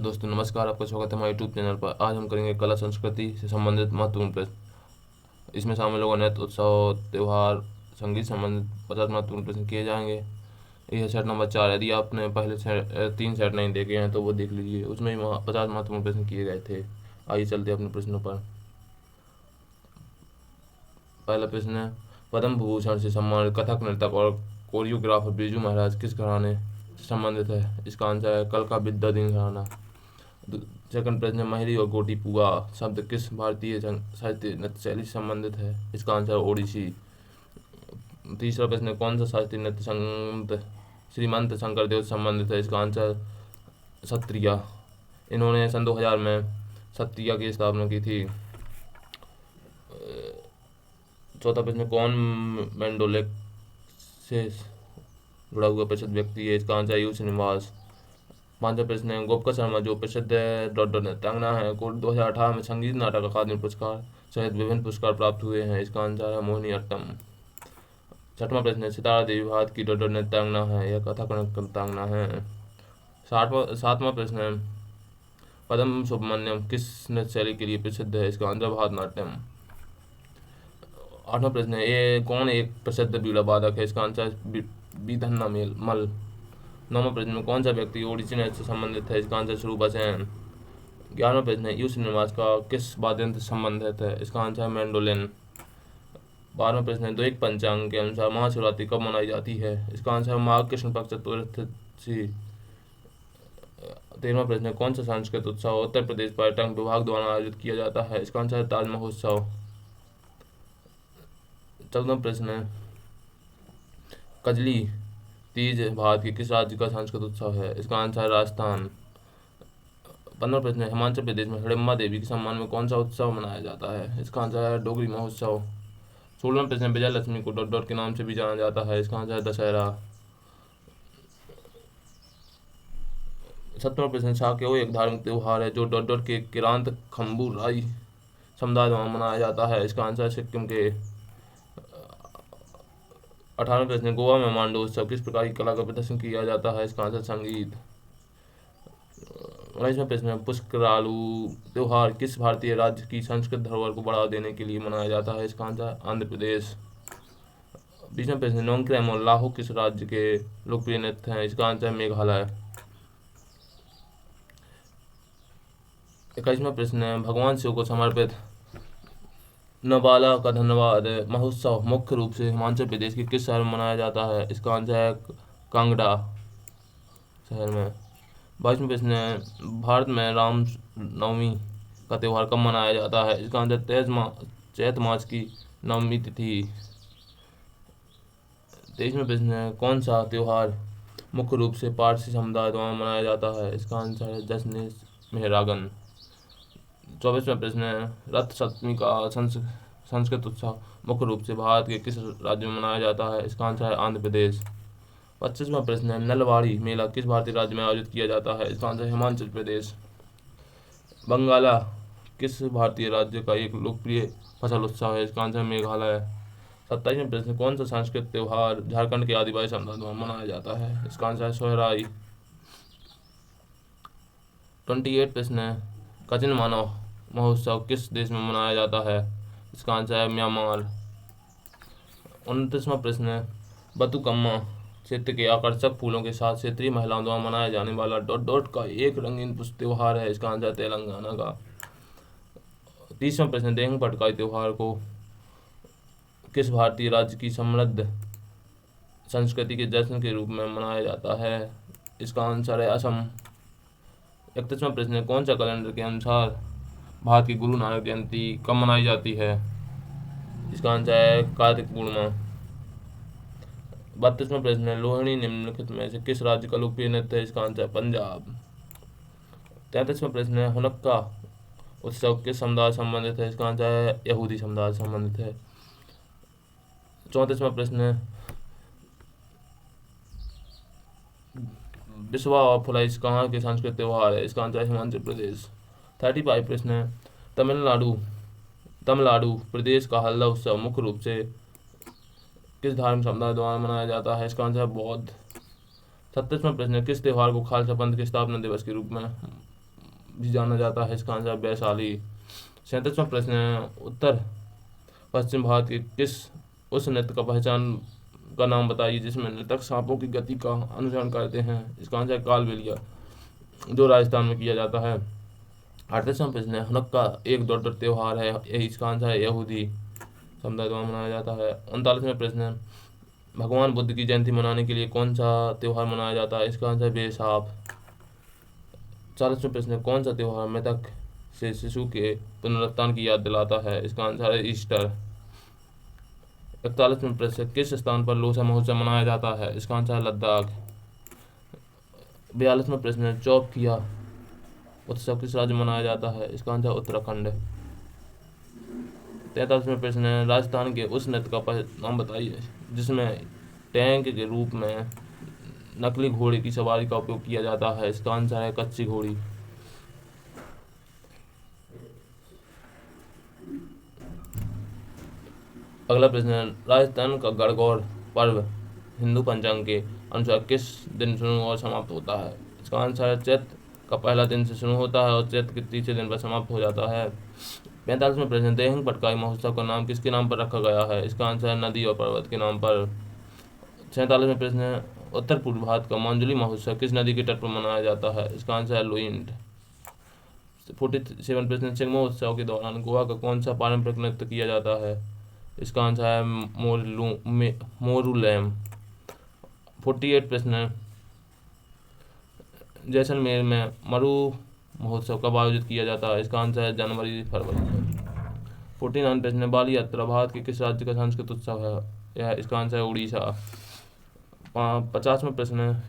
दोस्तों नमस्कार, आपका स्वागत है हमारे यूट्यूब चैनल पर। आज हम करेंगे कला संस्कृति से संबंधित महत्वपूर्ण प्रश्न। इसमें शामिल होगा नृत्य, उत्सव, त्यौहार, संगीत संबंधित 50 महत्वपूर्ण प्रश्न किए जाएंगे। यह है सेट नंबर 4। यदि आपने पहले 3 सेट नहीं देखे हैं तो वो देख लीजिए, उसमें ही 50 महत्वपूर्ण प्रश्न किए गए थे। आइए चलते अपने प्रश्नों पर। पहला प्रश्न है, पद्म भूषण से सम्मानित कथक नर्तक और कोरियोग्राफर बिरजू महाराज किस घराने से संबंधित है? इसका आंसर है कलका विद्याधीन घराना। सेकंड प्रश्न है, महरी और गोटी पुआ शब्द किस भारतीय साहित्य नृत्य शैली से संबंधित है? इसका आंसर ओडिसी। तीसरा प्रश्न है, कौन सा शास्त्रीय नृत्य संत श्रीमंत शंकरदेव से संबंधित है? इसका आंसर सत्रिया। इन्होंने सन 2000 में सत्रिया की स्थापना की थी। चौथा प्रश्न, कौन मेंडोलिक से जुड़ा हुआ प्रसिद्ध व्यक्ति है? इसका आंसर यू श्रीनिवास। पांचवा प्रश्न है, गोपिका शर्मा जो प्रसिद्ध डॉक्टर नृत्यांगना है को 2018 में संगीत नाटक अकादमी पुरस्कार सहित विभिन्न पुरस्कार प्राप्त हुए हैं? इसका आंसर है मोहिनी अट्टम। छठवां प्रश्न है, सितारा देवी भारत की डॉक्टर नृत्यांगना है, यह कथक नृत्यांगना है। सातवां प्रश्न है, पद्म सुब्रमण्यम किस नृत्य शैली के लिए प्रसिद्ध है? इसका आंसर भारतनाट्यम। आठवां प्रश्न है, ये कौन एक प्रसिद्ध बीड़ा वादक है? इसका आंसर बीधन्ना मल। नौवां प्रश्न में, कौन सा व्यक्ति ओडिसी नृत्य से संबंधित है? इसका आंसर स्वरूपा सेन। 11वां प्रश्न है, यू श्रीनिवास का किस वाद्य यंत्र से संबंधित है? इसका आंसर है मैंडोलिन। 12वां प्रश्न है, द्वैत पंचांग के अनुसार महाशिवरात्रि कब मनाई जाती है? इसका आंसर है माघ कृष्ण पक्ष चतुर्थी। 13वां प्रश्न है, कौन सा सांस्कृतिक उत्सव उत्तर प्रदेश पर्यटन विभाग द्वारा आयोजित किया जाता है? इसका आंसर है ताज महोत्सव। 14वां प्रश्न है, कजली तीज भारत के किस राज्य का सांस्कृतिक उत्सव है? इसका आंसर है राजस्थान। 15वां प्रश्न है, हिमाचल प्रदेश में हिडिंबा देवी के सम्मान में कौन सा उत्सव मनाया जाता है? इसका आंसर है डोगरी महोत्सव। 16वां प्रश्न है, विजय लक्ष्मी को डॉट डॉट के नाम से भी जाना जाता है? इसका आंसर है दशहरा। 17वां प्रश्न, साक्यो एक धार्मिक त्यौहार है जो डॉट डॉट के किरांत खम्बू राई समुदाय द्वारा मनाया जाता है? इसका आंसर है सिक्किम के। 18वां प्रश्न, गोवा में मांडू उत्सव किस प्रकार की कला का प्रदर्शन किया जाता है? इसका आंसर संगीत। 19वां प्रश्न, पुष्करालू त्योहार किस भारतीय राज्य की संस्कृत धरोहर को बढ़ावा देने के लिए मनाया जाता है? इसका आंसर आंध्र प्रदेश। 20वां प्रश्न, नोंगक्रैम और लाहो किस राज्य के लोकप्रिय नृत्य हैं? इसका आंसर मेघालय। 21वां प्रश्न है, भगवान शिव को समर्पित नवाला का धन्यवाद महोत्सव मुख्य रूप से हिमाचल प्रदेश के किस शहर में मनाया जाता है? इसका आंसर है कांगड़ा शहर में। 22वां प्रश्न है, भारत में राम नवमी का त्यौहार कब मनाया जाता है? इसका आंसर चैत मास की नवमी तिथि। 23वां प्रश्न है, कौन सा त्यौहार मुख्य रूप से पारसी समुदाय द्वारा मनाया जाता है? इसका आंसर है जश्न मेहरागन। 24वां प्रश्न है, रथ सप्तमी का संस्कृत उत्सव मुख्य रूप से भारत के किस राज्य में मनाया जाता है? इसका आंसर है आंध्र प्रदेश। 25वां प्रश्न है, नलवाड़ी मेला किस भारतीय राज्य में आयोजित किया जाता है? इसका आंसर हिमाचल प्रदेश। बंगाला किस भारतीय राज्य का एक लोकप्रिय फसल उत्सव है? इसका आंसर मेघालय। 27वां प्रश्न, कौन सा सांस्कृतिक त्यौहार झारखंड के आदिवासी समुदाय द्वारा मनाया जाता है? इसका आंसर है सोहराई। 28 प्रश्न है, कचिन मानव महोत्सव किस देश में मनाया जाता है? इसका आंसर है म्यांमार। 29वां प्रश्न है, बतुकम्मा क्षेत्र के आकर्षक फूलों के साथ क्षेत्रीय महिलाओं द्वारा मनाया जाने वाला डॉट डॉट का एक रंगीन पुष्प त्यौहार है? इसका आंसर तेलंगाना का। 30वां प्रश्न, देंग पटकाई त्यौहार को किस भारतीय राज्य की समृद्ध संस्कृति के जश्न के रूप में मनाया जाता है? इसका आंसर है असम। 31वां प्रश्न है, कौन सा कैलेंडर के अनुसार भारत की गुरु नानक जयंती कब मनाई जाती है? इसका आंसर है कार्तिक पूर्णिमा। 32वां प्रश्न है, लोहड़ी निम्नलिखित में से किस राज्य का लोकप्रिय नृत्य है? इसका आंसर है पंजाब। 33वां प्रश्न है, हुनक्का उत्सव किस समुदाय से संबंधित है? इसका आंसर है यहूदी समुदाय से संबंधित है। 34वां प्रश्न है, बिस्वा और फुलाइस कहाँ के सांस्कृतिक त्यौहार है? इसका आंसर है हिमाचल प्रदेश। 35 प्रश्न है, तमिलनाडु प्रदेश का हल्ला उत्सव मुख्य रूप से किस धार्मिक समुदाय द्वारा मनाया जाता है? इसका आंसर है बौद्ध। 37वां प्रश्न है, किस त्यौहार को खालसा पंथ के स्थापना दिवस के रूप में भी जाना जाता है। इसका आंसर वैशाली। 37वां प्रश्न है, उत्तर पश्चिम भारत के किस उस नृत्य का पहचान का नाम बताइए जिसमें नृतक सांपों की गति का अनुसरण करते हैं। इसका आंसर कालबेलिया, जो राजस्थान में किया जाता है। 38वां प्रश्न है, हनुक्का एक डॉट त्योहार है। इसका आंसर है यहूदी समुदाय द्वारा मनाया जाता है। 39वां प्रश्न है, भगवान बुद्ध की जयंती मनाने के लिए कौन सा त्योहार मनाया जाता है। इसका आंसर बैसाख। 40वां प्रश्न है, कौन सा त्योहार मृतक से शिशु के पुनरुत्थान की याद दिलाता है। इसका आंसर है ईस्टर। 41वां प्रश्न, किस स्थान पर लोसा महोत्सव मनाया जाता है। इसका आंसर है लद्दाख। 42वां प्रश्न है, चौकिया उत्सव किस राज्य में मनाया जाता है। इसका आंसर उत्तराखंड। 43वां प्रश्न है, राजस्थान के उस नृत्य का नाम बताइए जिसमें टैंक के रूप में नकली घोड़े की सवारी का उपयोग किया जाता है। इसका आंसर है कच्ची घोड़ी। अगला प्रश्न है, राजस्थान का गणगौर पर्व हिंदू पंचांग के अनुसार किस दिन शुरू और समाप्त होता है। इसका आंसर है चैत का पहला दिन से शुरू होता है और चैत के तीसरे दिन पर समाप्त हो जाता है। 45वां प्रश्न, देहंग पटकाई महोत्सव का नाम किसके नाम पर रखा गया है। इसका आंसर है नदी और पर्वत के नाम पर। 47वां प्रश्न है, उत्तर पूर्व भारत का मांजुली महोत्सव किस नदी के तट पर मनाया जाता है। इसका आंसर है लुइंड। 47वां प्रश्न, चिंगमो उत्सव के दौरान गोवा का कौन सा पारंपरिक नृत्य किया जाता है। इसका आंसर है मोरूलैम। 48 प्रश्न है, जैसलमेर में मरु महोत्सव कब आयोजित किया जाता है। इसका आंसर है जनवरी फरवरी में। 49 प्रश्न है, बाली यात्रा भारत के किस राज्य का सांस्कृतिक उत्सव है। इसका आंसर है उड़ीसा। 50वां प्रश्न है,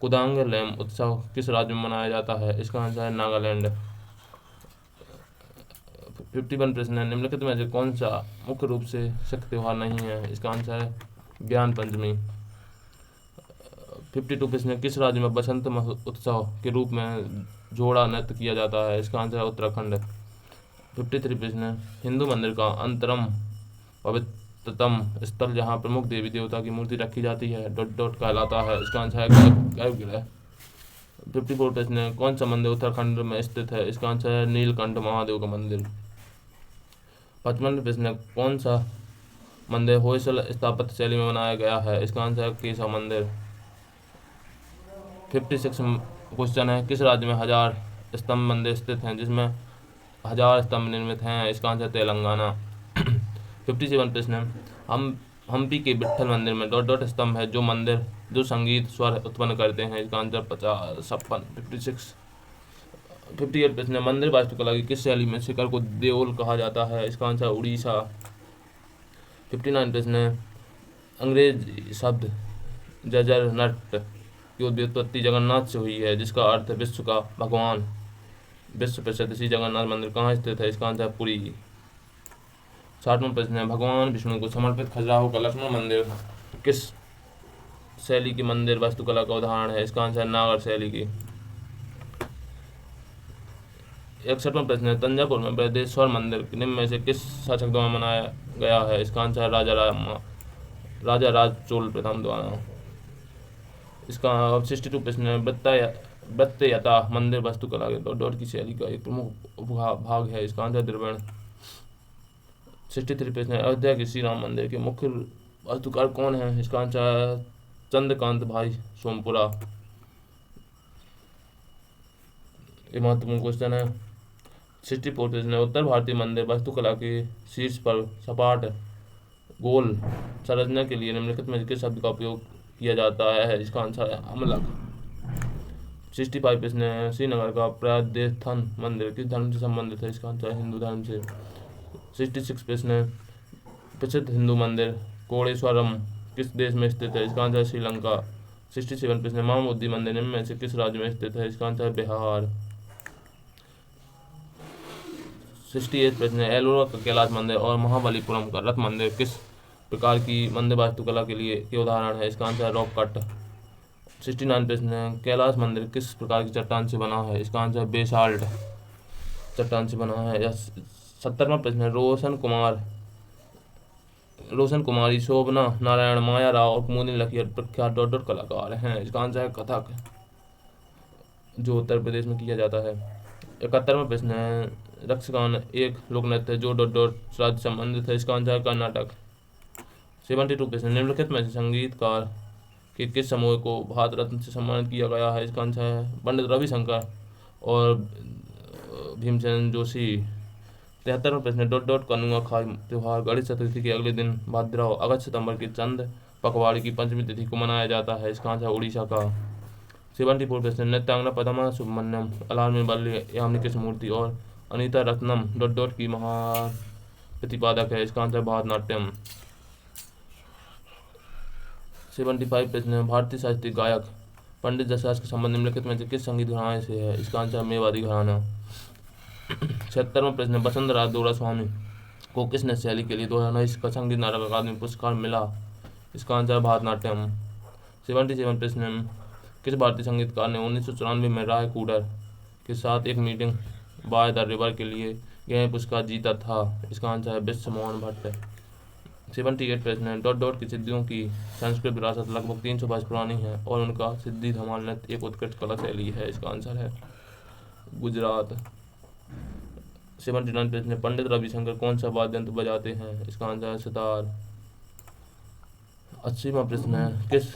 कुदांगलैम उत्सव किस राज्य में मनाया जाता है। इसका आंसर है नागालैंड। 51 प्रश्न है, निम्नलिखित में से कौन सा मुख्य रूप से सिख त्योहार नहीं है। इसका आंसर है ज्ञान पंचमी। 52 प्रश्न है, किस राज्य में बसंत उत्सव के रूप में जोड़ा नृत्य किया जाता है। इसका आंसर है उत्तराखंड। 53 प्रश्न है, हिंदू मंदिर का अंतरम पवित्रतम स्थल जहाँ प्रमुख देवी देवता की मूर्ति रखी जाती है डॉट डॉट कहलाता है। इसका आंसर है गर्भगृह। 54 प्रश्न है, कौन सा मंदिर उत्तराखंड में स्थित है। इसका आंसर है नीलकंठ महादेव का मंदिर। 55 प्रश्न है, कौन सा मंदिर होयसल स्थापत्य शैली में बनाया गया है। इसका आंसर है केशव मंदिर। 56 क्वेश्चन है, किस राज्य में 1000 स्तंभ मंदिर स्थित हैं जिसमें 1000 स्तंभ निर्मित हैं। इसका आंसर है तेलंगाना। 57 प्रश्न है, हम्पी के विट्ठल मंदिर में डॉट डॉट स्तंभ है जो संगीत स्वर उत्पन्न करते हैं। इसका आंसर 56। 58 प्रश्न है, मंदिर वास्तुकला की किस शैली में शिखर को देओल कहा जाता है। इसका आंसर उड़ीसा। 59 प्रश्न है, अंग्रेज शब्द जजरनट की उत्पत्ति जगन्नाथ से हुई है जिसका अर्थ है विश्व का भगवान। विश्व प्रसिद्ध श्री जगन्नाथ मंदिर कहाँ स्थित है। इसका आंसर है पुरी। 60वां प्रश्न है, भगवान विष्णु को समर्पित खजुराहो का लक्ष्मण मंदिर किस शैली की मंदिर वास्तुकला का उदाहरण है। इसका आंसर है नागर शैली की। 61वां प्रश्न है, तंजावुर में बृहदेश्वर मंदिर निम्न में से किस शासक द्वारा बनाया गया है। इसका आंसर है राजा राज चोल प्रथम द्वारा। इसका 62 प्रश्न है, वृत्तयता मंदिर वास्तुकला के डॉट डॉट की शैली का एक प्रमुख भाग है। इसका आंसर द्रविड़। 63 प्रश्न है, अयोध्या के श्री राम मंदिर के मुख्य वास्तुकार कौन है। इसका आंसर है चंद्रकांत भाई सोमपुरा। ये महत्वपूर्ण क्वेश्चन है। 64 प्रश्न है, उत्तर भारतीय मंदिर वास्तुकला के शीर्ष पर सपाट गोल संरचना के लिए निम्नलिखित में किस शब्द का उपयोग किया जाता है। इसका आंसर है अमलक। 65 प्रश्न है, श्रीनगर का प्रादेस्थान मंदिर किस धर्म से संबंधित है। इसका आंसर है हिंदू धर्म से। 66 प्रश्न है, प्रसिद्ध हिंदू मंदिर कोड़ेश्वरम किस देश में स्थित है। इसका आंसर है श्रीलंका। 67 प्रश्न है, महाबोधि मंदिर निम्न में से किस राज्य में स्थित है। इसका आंसर है बिहार। 68 प्रश्न है, एलोरा का कैलाश मंदिर और महाबलीपुरम का रथ मंदिर किस प्रकार की मंदिर वास्तुकला के उदाहरण है। इसका आंसर है रॉक कट। 69 प्रश्न है, कैलाश मंदिर किस प्रकार की चट्टान से बना है। इसका आंसर है बेसाल्ट चट्टान से बना है। 70वां प्रश्न है, रोशन कुमारी, शोभना नारायण, माया राव और कुमुदिनी लखियर प्रख्यात डॉट डॉट कलाकार हैं। इसका आंसर है कथक जो उत्तर प्रदेश में किया जाता है। 71वां प्रश्न है, यक्षगान एक लोक नृत्य है जो डॉट डॉट राज्य संबंधित है, इसका आंसर है कर्नाटक। 72 प्रश्न, निम्नलिखित में से संगीतकार के किस समूह को भारत रत्न से सम्मानित किया गया है, इसका आंसर है पंडित रविशंकर और भीमसेन जोशी। 73वां प्रश्न, डॉट डॉट का नुआखाई त्योहार गणेश चतुर्थी के अगले दिन भाद्रव अगस्त सितंबर के चंद पखवाड़े की पंचमी तिथि को मनाया जाता है, इसका आंसर उड़ीसा का। 74 प्रश्न, नृत्यांगना पद्मा सुब्रमण्यम, अलार्मी बल्ली यामिनी कृष्णमूर्ति और अनीता रत्नम डॉट डॉट की महान प्रतिपादक है, इसका आंसर भारतनाट्यम। 75 प्रश्न, भारतीय शास्त्रीय गायक पंडित जसराज का संबंध निम्नलिखित में से किस संगीत घराने से है, इसका आंसर है मेवाड़ी घराना। 76वां प्रश्न, वसंतराज दोरास्वामी को किस नृत्य शैली के लिए 2019 का संगीत नाटक अकादमी पुरस्कार मिला, इसका आंसर भारतनाट्यम। 77 प्रश्न, किस भारतीय संगीतकार ने 1994 में राय कूडर के साथ एक मीटिंग बाय द रिवर के लिए ग्रैमी पुरस्कार जीता था, इसका आंसर है विश्व मोहन भट्ट। 78 प्रश्न, डॉट डॉट की सिद्धियों की संस्कृत विरासत लगभग 300 वर्ष पुरानी है और उनका सिद्धि धमाल नृत्य एक उत्कृष्ट कला शैली है, इसका आंसर है गुजरात। 79 प्रश्न, पंडित रविशंकर कौन सा वाद्य यंत्र बजाते हैं, इसका आंसर है सितार। 80वां प्रश्न है, किस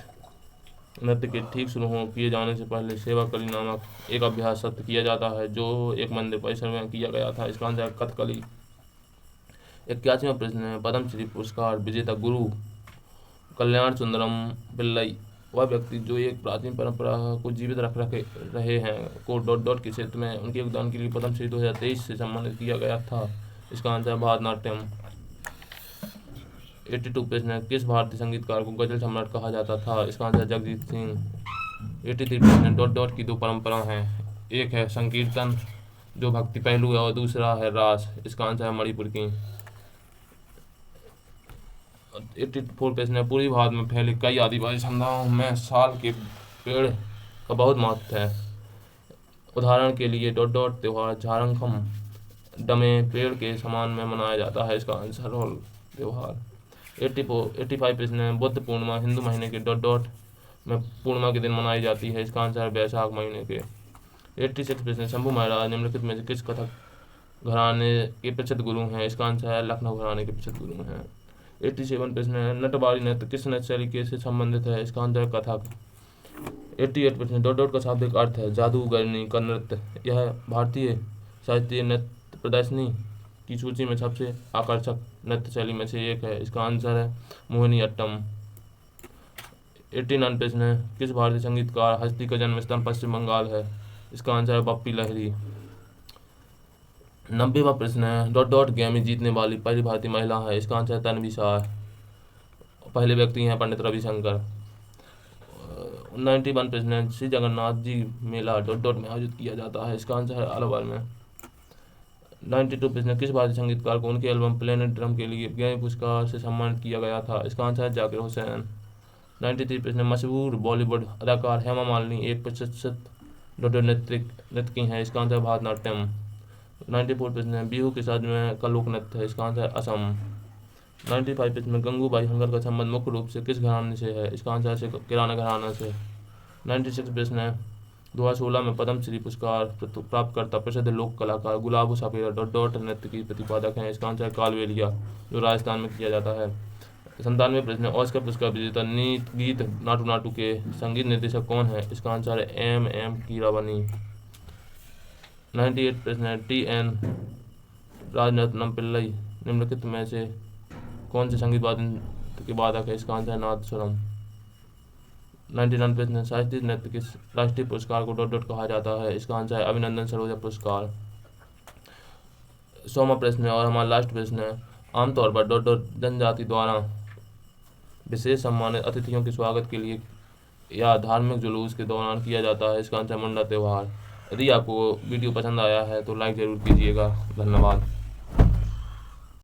नृत्य के ठीक शुरू किए जाने से पहले सेवाकली नामक एक अभ्यास सत्र किया जाता है जो एक मंदिर परिसर में किया गया था, इसका आंसर है कथकली। 81वां प्रश्न है, पद्मश्री पुरस्कार विजेता गुरु कल्याण सुंदरम पिल्लई वह व्यक्ति जो एक प्राचीन परंपरा को जीवित रहे हैं को डॉट डॉट के क्षेत्र में उनके योगदान के लिए पद्मश्री 2023 से सम्मानित किया गया था, इसका आंसर है भारतनाट्यम। 82 प्रश्न है, किस भारतीय संगीतकार को गजल सम्राट कहा जाता था, इसका आंसर है जगजीत सिंह। 83 प्रश्न है, डॉट डॉट की दो परंपरा हैं, एक है संकीर्तन जो भक्ति पहलू है और दूसरा है रास, इसका आंसर है मणिपुर की। 84 प्रश्न है, पूर्वी भारत में फैले कई आदिवासी समुदायों में साल के पेड़ का बहुत महत्व है, उदाहरण के लिए डॉट डॉट त्योहार झारखम डमे पेड़ के समान में मनाया जाता है, इसका आंसर रोल त्योहार। 85 प्रश्न है, बुद्ध पूर्णिमा हिंदू महीने के डॉट डॉट में पूर्णिमा के दिन मनाई जाती है, इसका आंसर है वैशाख महीने के। 86 प्रश्न, शंभू महाराज निम्नलिखित में से किस कथक घराने के प्रसिद्ध गुरु हैं, इसका आंसर है लखनऊ घराने के प्रसिद्ध गुरु हैं। 87 प्रश्न है, नटवारी नृत्य किस नृत्य शैली से संबंधित है, इसका आंसर है कथक। 88 प्रश्न, डॉट डॉट का शाब्दिक अर्थ है जादूगरनी का नृत्य, यह भारतीय शास्त्रीय नृत्य प्रदर्शनी की सूची में सबसे आकर्षक नृत्य शैली में से एक है, इसका आंसर है मोहिनीअट्टम। 89 प्रश्न है, किस भारतीय संगीतकार हस्ती का जन्म स्थान पश्चिम बंगाल है, इसका आंसर है बप्पी लहरी। 90वां प्रश्न है, डॉट डॉट ग्रैमी जीतने वाली पहली भारतीय महिला है, इसका आंसर है तन्वी शाह, पहले व्यक्ति हैं पंडित रविशंकर। 91 प्रश्न है, श्री जगन्नाथ जी मेला डॉट डॉट में आयोजित किया जाता है, इसका आंसर है अलवर में। 92 प्रश्न, किस भारतीय संगीतकार को उनके एल्बम प्लेनेट ड्रम के लिए ग्रैमी पुरस्कार से सम्मानित किया गया था, इसका आंसर है जाकिर हुसैन। 93 प्रश्न, मशहूर बॉलीवुड अदाकार हेमा मालिनी एक प्रशिक्षित डॉट डॉट नृत्य हैं, इसका आंसर है भारतनाट्यम। 94 प्रश्न है, बिहू के साथ में का लोक नृत्य है, इसका आंसर है असम। 95 प्रश्न में, गंगूबाई हंगर का संबंध मुख्य रूप से किस घराने से है, इसका आंसर है किराना घराना से। 96 प्रश्न है, 2016 में पद्मश्री पुरस्कार प्राप्त करता प्रसिद्ध लोक कलाकार गुलाबो सपेरा डॉट डॉट नृत्य की प्रतिपादक हैं, इसका आंसर है कालबेलिया जो राजस्थान में किया जाता है। 97 प्रश्न है, ऑस्कर पुरस्कार विजेता नीत गीत नाटू नाटू के संगीत निर्देशक कौन है, इसका आंसर है एम कीरावानी। 98 प्रश्न है, टी.एन. राजरत्नम पिल्लई निम्नलिखित में से कौन से संगीत वाद्य के वादक है, इसका आंसर है नादस्वरम। 99 प्रश्न है, शास्त्रीय नृत्य के राष्ट्रीय पुरस्कार को डॉट डॉट कहा जाता है, इसका आंसर है अभिनंदन सरोजा पुरस्कार। 100वां प्रश्न है और हमारा लास्ट प्रश्न है, आमतौर पर डॉट डॉट जनजाति द्वारा विशेष सम्मानित अतिथियों के स्वागत के लिए या धार्मिक जुलूस के दौरान किया जाता है, इसका आंसर मुंडा त्यौहार। यदि आपको वीडियो पसंद आया है तो लाइक जरूर कीजिएगा। धन्यवाद।